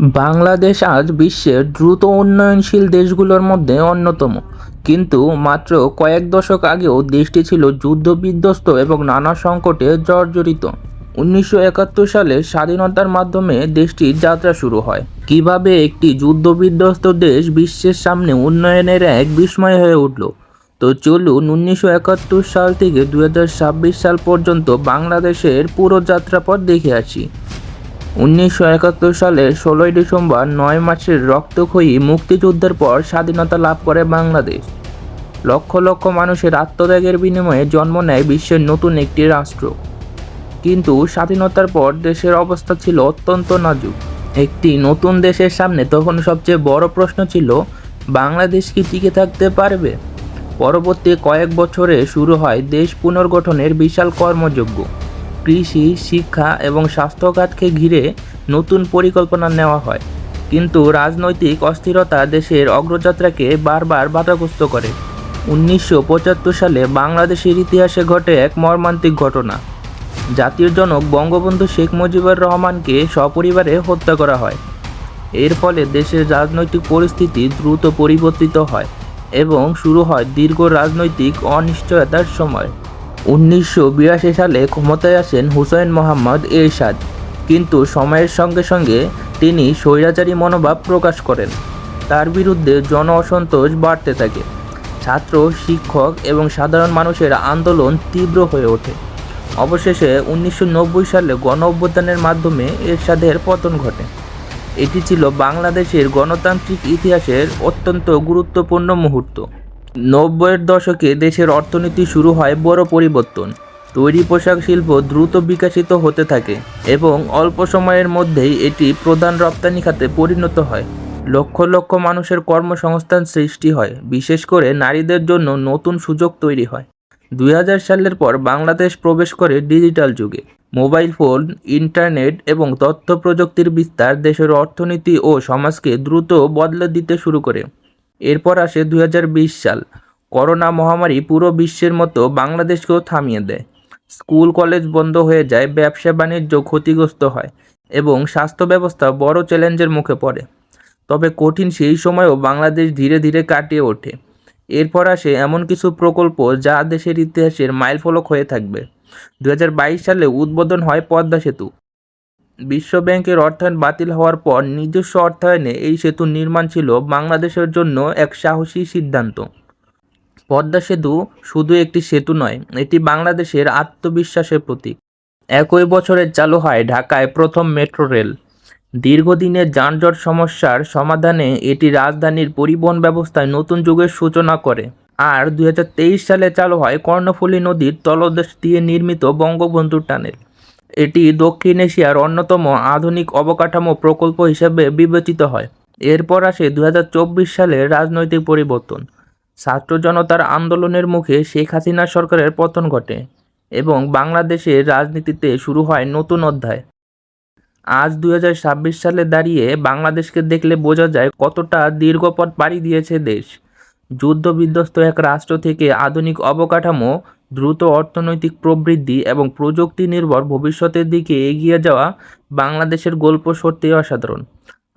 বাংলাদেশ আজ বিশ্বের দ্রুত উন্নয়নশীল দেশগুলোর মধ্যে অন্যতম, কিন্তু মাত্র কয়েক দশক আগেও দেশটি ছিল যুদ্ধবিধ্বস্ত এবং নানা সংকটে জর্জরিত। 1971 সালে স্বাধীনতার মাধ্যমে দেশটির যাত্রা শুরু হয়। কিভাবে একটি যুদ্ধবিধ্বস্ত দেশ বিশ্বের সামনে উন্নয়নের এক বিস্ময় হয়ে উঠল। তো চলুন 1971 সাল থেকে 2026 সাল পর্যন্ত বাংলাদেশের পুরো যাত্রাপথ দেখে আসি। 1971 সালের 16ই ডিসেম্বর 9 মাসের রক্তক্ষয়ী মুক্তিযুদ্ধের পর স্বাধীনতা লাভ করে বাংলাদেশ। লক্ষ লক্ষ মানুষের আত্মত্যাগের বিনিময়ে জন্ম নেয় বিশ্বের নতুন একটি রাষ্ট্র। কিন্তু স্বাধীনতার পর দেশের অবস্থা ছিল অত্যন্ত নাজুক। একটি নতুন দেশের সামনে তখন সবচেয়ে বড় প্রশ্ন ছিল, বাংলাদেশ কি টিকে থাকতে পারবে? পরবর্তী কয়েক বছরে শুরু হয় দেশ পুনর্গঠনের বিশাল কর্মযজ্ঞ। কৃষি, শিক্ষা এবং স্বাস্থ্য খাতকে ঘিরে নতুন পরিকল্পনা নেওয়া হয়, কিন্তু রাজনৈতিক অস্থিরতা দেশের অগ্রযাত্রাকে বারবার বাধাগ্রস্ত করে। 1975 সালে বাংলাদেশের ইতিহাসে ঘটে এক মর্মান্তিক ঘটনা। জাতির জনক বঙ্গবন্ধু শেখ মুজিবুর রহমানকে সপরিবারে হত্যা করা হয়। এর ফলে দেশের রাজনৈতিক পরিস্থিতি দ্রুত পরিবর্তিত হয় এবং শুরু হয় দীর্ঘ রাজনৈতিক অনিশ্চয়তার সময়। 1982 সালে ক্ষমতায় আসেন হুসাইন মোহাম্মদ এরশাদ, কিন্তু সময়ের সঙ্গে সঙ্গে তিনি স্বৈরাচারী মনোভাব প্রকাশ করেন। তার বিরুদ্ধে জন অসন্তোষ বাড়তে থাকে। ছাত্র, শিক্ষক এবং সাধারণ মানুষের আন্দোলন তীব্র হয়ে ওঠে। অবশেষে 1990 সালে গণ-অভ্যুত্থানের মাধ্যমে এরশাদের পতন ঘটে। এটি ছিল বাংলাদেশের গণতান্ত্রিক ইতিহাসের অত্যন্ত গুরুত্বপূর্ণ মুহূর্ত। 90-এর দশকে দেশের অর্থনীতি শুরু হয় বড় পরিবর্তন। তৈরি পোশাক শিল্প দ্রুত বিকশিত হতে থাকে এবং অল্প সময়ের মধ্যেই এটি প্রধান রপ্তানি খাতে পরিণত হয়। লক্ষ লক্ষ মানুষের কর্মসংস্থান সৃষ্টি হয়, বিশেষ করে নারীদের জন্য নতুন সুযোগ তৈরি হয়। 2000 সালের পর বাংলাদেশ প্রবেশ করে ডিজিটাল যুগে। মোবাইল ফোন, ইন্টারনেট এবং তথ্য প্রযুক্তির বিস্তার দেশের অর্থনীতি ও সমাজকে দ্রুত বদলে দিতে শুরু করে। এরপর আসে 2020 সাল। করোনা মহামারী পুরো বিশ্বের মতো বাংলাদেশকেও থামিয়ে দেয়। স্কুল কলেজ বন্ধ হয়ে যায়, ব্যবসা বাণিজ্য ক্ষতিগ্রস্ত হয় এবং স্বাস্থ্য ব্যবস্থা বড় চ্যালেঞ্জের মুখে পড়ে। তবে কঠিন সেই সময়ও বাংলাদেশ ধীরে ধীরে কাটিয়ে ওঠে। এরপর আসে এমন কিছু প্রকল্প যা দেশের ইতিহাসের মাইলফলক হয়ে থাকবে। 2022 সালে উদ্বোধন হয় পদ্মা সেতু। বিশ্ব ব্যাংকের অর্থায়ন বাতিল হওয়ার পর নিজস্ব অর্থায়নে এই সেতু নির্মাণ ছিল বাংলাদেশের জন্য এক সাহসী সিদ্ধান্ত। পদ্মা সেতু শুধু একটি সেতু নয়, এটি বাংলাদেশের আত্মবিশ্বাসের প্রতীক। একই বছরে চালু হয় ঢাকায় প্রথম মেট্রো রেল। দীর্ঘদিনের যানজট সমস্যার সমাধানে এটি রাজধানীর পরিবহন ব্যবস্থায় নতুন যুগের সূচনা করে। আর 2023 সালে চালু হয় কর্ণফুলী নদীর তলদেশ দিয়ে নির্মিত বঙ্গবন্ধু টানেল। এটি দক্ষিণ এশিয়ার অন্যতম আধুনিক অবকাঠামো প্রকল্প হিসেবে বিবেচিত হয়। এরপর আসে 2024 সালের রাজনৈতিক পরিবর্তন। ছাত্র জনতার আন্দোলনের মুখে শেখ হাসিনা সরকারের পতন ঘটে এবং বাংলাদেশের রাজনীতিতে শুরু হয় নতুন অধ্যায়। আজ 2026 সালে দাঁড়িয়ে বাংলাদেশকে দেখলে বোঝা যায় কতটা দীর্ঘ পথ পাড়ি দিয়েছে দেশ। যুদ্ধবিধ্বস্ত এক রাষ্ট্র থেকে আধুনিক অবকাঠামো, দ্রুত অর্থনৈতিক প্রবৃদ্ধি এবং প্রযুক্তি নির্ভর ভবিষ্যতের দিকে এগিয়ে যাওয়া বাংলাদেশের গল্প সত্যিই অসাধারণ।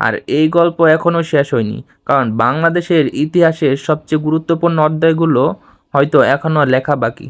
আর এই গল্প এখনও শেষ হয়নি, কারণ বাংলাদেশের ইতিহাসের সবচেয়ে গুরুত্বপূর্ণ অধ্যায়গুলো হয়তো এখনও লেখা বাকি।